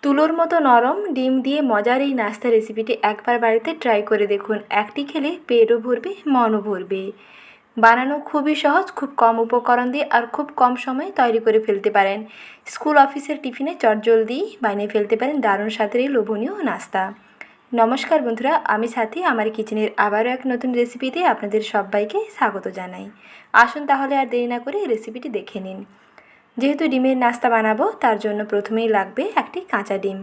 তুলোর মতো নরম ডিম দিয়ে মজার এই নাস্তা রেসিপিটি একবার বাড়িতে ট্রাই করে দেখুন। একটি খেলে পেটও ভরবে, মনও ভরবে। বানানো খুবই সহজ, খুব কম উপকরণ দিয়ে আর খুব কম সময়ে তৈরি করে ফেলতে পারেন। স্কুল অফিসের টিফিনে চটজলদি বানিয়ে ফেলতে পারেন দারুণ স্বাদের এই লোভনীয় নাস্তা। নমস্কার বন্ধুরা, আমি সাথী। আমার কিচেনের আবারও এক নতুন রেসিপিতে আপনাদের সবাইকে স্বাগত জানাই। আসুন তাহলে আর দেরি না করে রেসিপিটি দেখে নিন। যেহেতু ডিমের নাস্তা বানাবো তার জন্য প্রথমেই লাগবে একটি কাঁচা ডিম।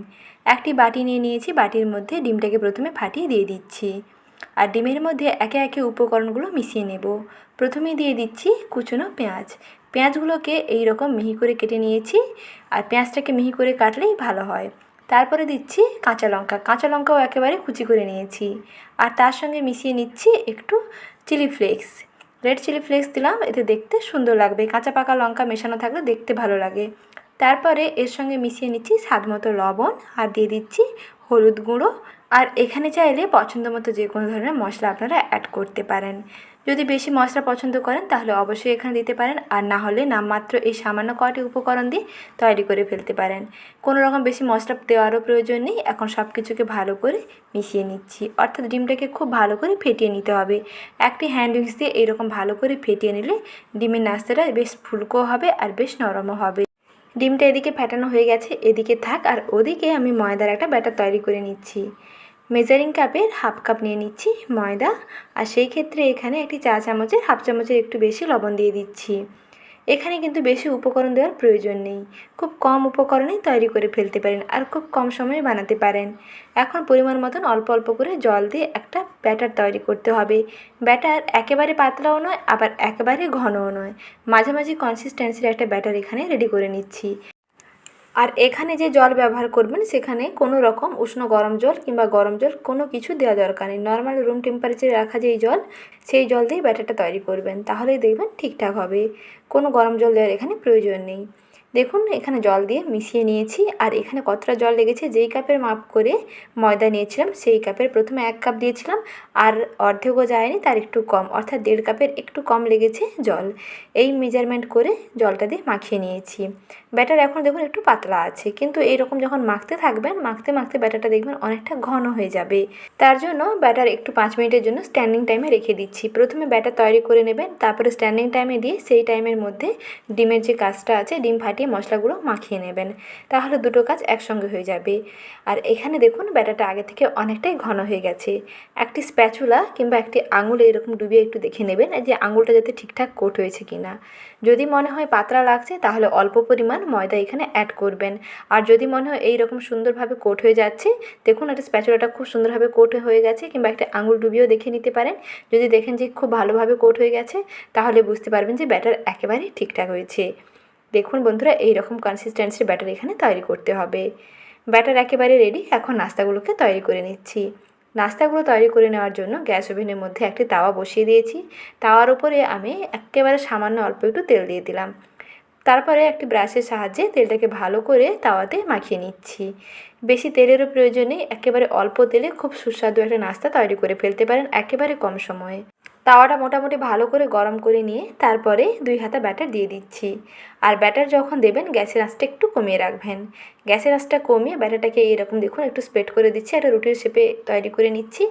একটি বাটি নিয়ে নিয়েছি, বাটির মধ্যে ডিমটাকে প্রথমে ফাটিয়ে দিয়ে দিচ্ছি আর ডিমের মধ্যে একে একে উপকরণগুলো মিশিয়ে নেব। প্রথমেই দিয়ে দিচ্ছি কুচনো পেঁয়াজ। পেঁয়াজগুলোকে এই রকম মিহি করে কেটে নিয়েছি আর পেঁয়াজটাকে মিহি করে কাটলেই ভালো হয়। তারপরে দিচ্ছি কাঁচা লঙ্কা, কাঁচা লঙ্কাও একেবারে কুচি করে নিয়েছি আর তার সঙ্গে মিশিয়ে নিচ্ছি একটু chilli flakes. Red chilli flakes দিলাম, এতে দেখতে সুন্দর লাগবে। কাঁচা পাকা লঙ্কা মেশানো থাকলে দেখতে ভালো লাগে। তারপরে এর সঙ্গে মিশিয়ে নিচ্ছি স্বাদ মতো লবণ আর দিয়ে দিচ্ছি হলুদ গুঁড়ো। আর এখানে চাইলে পছন্দ মতো যে কোনো ধরনের মশলা আপনারা অ্যাড করতে পারেন। যদি বেশি মশলা পছন্দ করেন তাহলে অবশ্যই এখানে দিতে পারেন, আর না হলে নামমাত্র এই সামান্য কয়টি উপকরণ দিয়ে তৈরি করে ফেলতে পারেন। কোনো রকম বেশি মশলা দেওয়ারও প্রয়োজন নেই। এখন সব কিছুকে ভালো করে মিশিয়ে নিচ্ছি, অর্থাৎ ডিমটাকে খুব ভালো করে ফেটিয়ে নিতে হবে। একটি হ্যান্ড উইক্স দিয়ে এরকম ভালো করে ফেটিয়ে নিলে ডিমের নাস্তাটা বেশ ফুলকো হবে আর বেশ নরমও হবে। ডিমটা এদিকে ফেটানো হয়ে গেছে, এদিকে থাক। আর ওদিকে আমি ময়দার একটা ব্যাটার তৈরি করে নিচ্ছি। মেজারিং কাপের হাফ কাপ নিয়ে নিচ্ছি ময়দা, আর সেই ক্ষেত্রে এখানে একটি চা চামচের হাফ চামচের একটু বেশি লবণ দিয়ে দিচ্ছি। এখানে কিন্তু বেশি উপকরণ দেওয়ার প্রয়োজন নেই, খুব কম উপকরণেই তৈরি করে ফেলতে পারেন আর খুব কম সময়ে বানাতে পারেন। এখন পরিমাণ মতন অল্প অল্প করে জল দিয়ে একটা ব্যাটার তৈরি করতে হবে। ব্যাটার একেবারে পাতলাও নয় আবার একেবারে ঘনও নয়, মাঝামাঝি কনসিস্টেন্সির একটা ব্যাটার এখানে রেডি করে নিচ্ছি। আর এখানে যে জল ব্যবহার করবেন সেখানে কোনো রকম উষ্ণ গরম জল কিংবা গরম জল কোনো কিছু দেওয়া দরকার নেই। নর্মাল রুম টেম্পারেচারে রাখা যেই জল, সেই জল দিয়ে ব্যাটারটা তৈরি করবেন, তাহলেই দেখবেন ঠিকঠাক হবে। কোনো গরম জল দেওয়ার এখানে প্রয়োজন নেই। দেখুন এখানে জল দিয়ে মিশিয়ে নিয়েছি। আর এখানে কতটা জল লেগেছে, যেই কাপের মাপ করে ময়দা নিয়েছিলাম সেই কাপের প্রথমে 1 কাপ দিয়েছিলাম, আর অর্ধেকও যায়নি, তার একটু কম, অর্থাৎ 1.5 কাপের একটু কম লেগেছে জল। এই মেজারমেন্ট করে জলটা দিয়ে মাখিয়ে নিয়েছি। ব্যাটার এখন দেখুন একটু পাতলা আছে, কিন্তু এইরকম যখন মাখতে থাকবেন, মাখতে মাখতে ব্যাটারটা দেখবেন অনেকটা ঘন হয়ে যাবে। তার জন্য ব্যাটার একটু 5 মিনিটের জন্য স্ট্যান্ডিং টাইমে রেখে দিচ্ছি। প্রথমে ব্যাটার তৈরি করে নেবেন, তারপরে স্ট্যান্ডিং টাইমে দিয়ে সেই টাইমের মধ্যে ডিমের যে কাজটা আছে, ডিম ফাটিয়ে মশলাগুলো মাখিয়ে নেবেন, তাহলে দুটো কাজ একসঙ্গে হয়ে যাবে। আর এখানে দেখুন ব্যাটারটা আগে থেকে অনেকটাই ঘন হয়ে গেছে। একটি স্প্যাচুলা কিংবা একটি আঙুলে এরকম ডুবিয়ে একটু দেখে নেবেন যে আঙুলটা যাতে ঠিকঠাক কোট হয়েছে কিনা। যদি মনে হয় পাতলা লাগছে তাহলে অল্প পরিমাণ ময়দা এখানে অ্যাড করবেন। আর যদি মনে হয় এইরকম সুন্দরভাবে কোট হয়ে যাচ্ছে, দেখুন একটা স্প্যাচুলাটা খুব সুন্দরভাবে কোট হয়ে গেছে, কিংবা একটা আঙুল ডুবিয়েও দেখে নিতে পারেন। যদি দেখেন যে খুব ভালোভাবে কোট হয়ে গেছে, তাহলে বুঝতে পারবেন যে ব্যাটার একেবারেই ঠিকঠাক হয়েছে। দেখুন বন্ধুরা, এইরকম কনসিস্টেন্সির ব্যাটার এখানে তৈরি করতে হবে। ব্যাটার একেবারে রেডি। এখন নাস্তাগুলোকে তৈরি করে নিচ্ছি। নাস্তাগুলো তৈরি করে নেওয়ার জন্য গ্যাস ওভেনের মধ্যে একটি তাওয়া বসিয়ে দিয়েছি। তাওয়ার উপরে আমি একেবারে সামান্য অল্প একটু তেল দিয়ে দিলাম। তারপরে একটি ব্রাশের সাহায্যে তেলটাকে ভালো করে তাওয়াতে মাখিয়ে নিচ্ছি। বেশি তেলেরও প্রয়োজন নেই, একেবারে অল্প তেলে খুব সুস্বাদু একটা নাস্তা তৈরি করে ফেলতে পারেন একেবারে কম সময়ে। তাওয়াটা মোটামুটি ভালো করে গরম করে নিয়ে তারপরে 2 হাতা ব্যাটার দিয়ে দিচ্ছি। আর ব্যাটার যখন দেবেন গ্যাসের আঁচটা একটু কমিয়ে রাখবেন। গ্যাসের আঁচটা কমিয়ে ব্যাটারটাকে এরকম দেখুন একটু স্প্রেড করে দিচ্ছি, একটা রুটির শেপে তৈরি করে নিচ্ছি।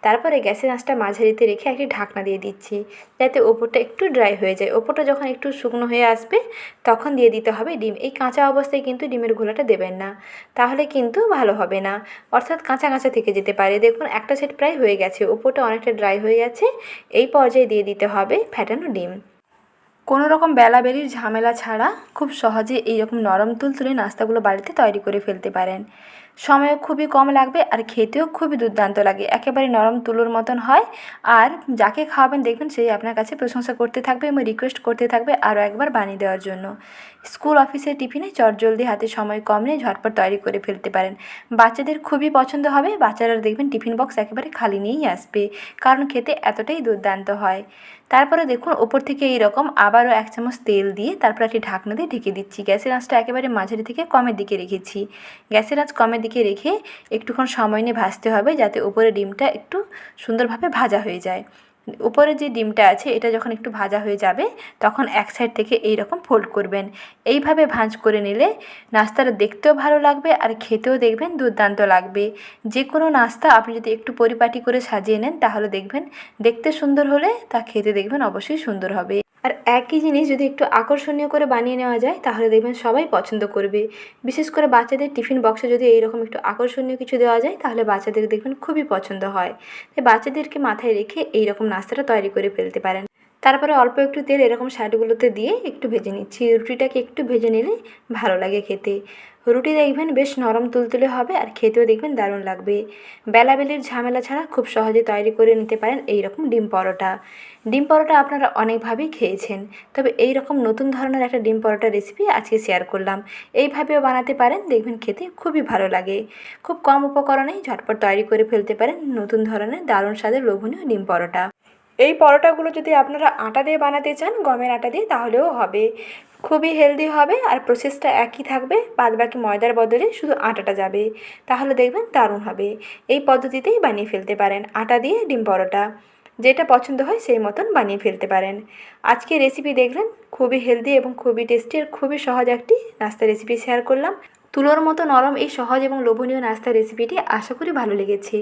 তারপরে গ্যাসের আঁচটা মাঝারিতে রেখে একটি ঢাকনা দিয়ে দিচ্ছি, যাতে ওপরটা একটু ড্রাই হয়ে যায়। ওপরটা যখন একটু শুকনো হয়ে আসবে তখন দিয়ে দিতে হবে ডিম। এই কাঁচা অবস্থায় কিন্তু ডিমের ঘোলাটা দেবেন না, তাহলে কিন্তু ভালো হবে না, অর্থাৎ কাঁচা কাঁচা থেকে যেতে পারে। দেখুন একটা সেট প্রায় হয়ে গেছে, ওপরটা অনেকটা ড্রাই হয়ে গেছে। এই পর্যায়ে দিয়ে দিতে হবে ফ্যাটানো ডিম। কোনো রকম বেলাবেলির ঝামেলা ছাড়া খুব সহজে এইরকম নরম তুলতুলে নাস্তাগুলো বাড়িতে তৈরি করে ফেলতে পারেন। সময়ও খুবই কম লাগবে আর খেতেও খুবই দুর্দান্ত লাগে, একেবারে নরম তুলোর মতন হয়। আর যাকে খাওয়াবেন দেখবেন সেই আপনার কাছে প্রশংসা করতে থাকবে এবং রিকোয়েস্ট করতে থাকবে আরও একবার বানিয়ে দেওয়ার জন্য। স্কুল অফিসের টিফিনে চটজলদি, হাতে সময় কম নিয়ে ঝটপট তৈরি করে ফেলতে পারেন। বাচ্চাদের খুবই পছন্দ হবে, বাচ্চারা দেখবেন টিফিন বক্স একেবারে খালি নিয়েই আসবে, কারণ খেতে এতটাই দুর্দান্ত হয়। তারপরে দেখুন ওপর থেকে এইরকম আবারও 1 চামচ তেল দিয়ে তারপর একটি ঢাকনা দিয়ে ঢেকে দিচ্ছি। গ্যাসের আঁচটা একেবারে মাঝারি থেকে কমের দিকে রেখেছি। গ্যাসের আঁচ কমের দিকে রেখে একটুক্ষণ সময় নিয়ে ভাজতে হবে, যাতে উপরে ডিমটা একটু সুন্দরভাবে ভাজা হয়ে যায়। উপরে যে ডিমটা আছে এটা যখন একটু ভাজা হয়ে যাবে তখন এক সাইড থেকে এই রকম ফোল্ড করবেন। এইভাবে ভাঁজ করে নিলে নাস্তাটা দেখতেও ভালো লাগবে আর খেতেও দেখবেন দুর্দান্ত লাগবে। যে কোনো নাস্তা আপনি যদি একটু পরিপাটি করে সাজিয়ে নেন তাহলে দেখবেন দেখতে সুন্দর হলে তা খেতে দেখবেন অবশ্যই সুন্দর হবে। আর একই জিনিস যদি একটু আকর্ষণীয় করে বানিয়ে নেওয়া যায় তাহলে দেখবেন সবাই পছন্দ করবে। বিশেষ করে বাচ্চাদের টিফিন বক্সে যদি এইরকম একটু আকর্ষণীয় কিছু দেওয়া যায় তাহলে বাচ্চাদের দেখবেন খুবই পছন্দ হয়। তাই বাচ্চাদেরকে মাথায় রেখে এইরকম নাস্তাটা তৈরি করে ফেলতে পারেন। তারপরে অল্প একটু তেল এরকম সাইডগুলোতে দিয়ে একটু ভেজে নিচ্ছি। রুটিটাকে একটু ভেজে নিলে ভালো লাগে খেতে। রুটি দেখবেন বেশ নরম তুলতুলে হবে আর খেতেও দেখবেন দারুণ লাগবে। বেলাবেলির ঝামেলা ছাড়া খুব সহজে তৈরি করে নিতে পারেন এই রকম ডিম পরোটা। ডিম পরোটা আপনারা অনেকভাবেই খেয়েছেন, তবে এই রকম নতুন ধরনের একটা ডিম পরোটা রেসিপি আজকে শেয়ার করলাম। এইভাবেও বানাতে পারেন, দেখবেন খেতে খুবই ভালো লাগে। খুব কম উপকরণেই ঝটপট তৈরি করে ফেলতে পারেন নতুন ধরনের দারুণ স্বাদের লোভনীয় ডিম পরোটা। এই পরোটাগুলো যদি আপনারা আটা দিয়ে বানাতে চান, গমের আটা দিয়ে, তাহলেও হবে। খুবই হেলদি হবে আর প্রসেসটা একই থাকবে, বাদবাকি ময়দার বদলে শুধু আটাটা যাবে। তাহলে দেখবেন দারুণ হবে। এই পদ্ধতিতেই বানিয়ে ফেলতে পারেন আটা দিয়ে ডিম পরোটা। যেটা পছন্দ হয় সেই মতন বানিয়ে ফেলতে পারেন। আজকে রেসিপি দেখলেন, খুবই হেলদি এবং খুবই টেস্টি আর খুবই সহজ একটি নাস্তা রেসিপি শেয়ার করলাম। তুলোর মতো নরম এই সহজ এবং লোভনীয় নাস্তা রেসিপিটি আশা করি ভালো লেগেছে।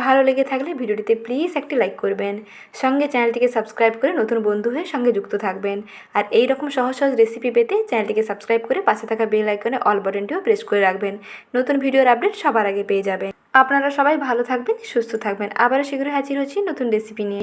ভালো লেগে থাকলে ভিডিওটিতে প্লিজ একটি লাইক করবেন, সঙ্গে চ্যানেলটিকে সাবস্ক্রাইব করে নতুন বন্ধু হয়ে সঙ্গে যুক্ত থাকবেন। আর এই রকম সহজ সহজ রেসিপি পেতে চ্যানেলটিকে সাবস্ক্রাইব করে পাশে থাকা বেল আইকনে অল বাটনটিও প্রেস করে রাখবেন। নতুন ভিডিওর আপডেট সবার আগে পেয়ে যাবেন। আপনারা সবাই ভালো থাকবেন, সুস্থ থাকবেন। আবারও শীঘ্রই হাজির হচ্ছি নতুন রেসিপি নিয়ে।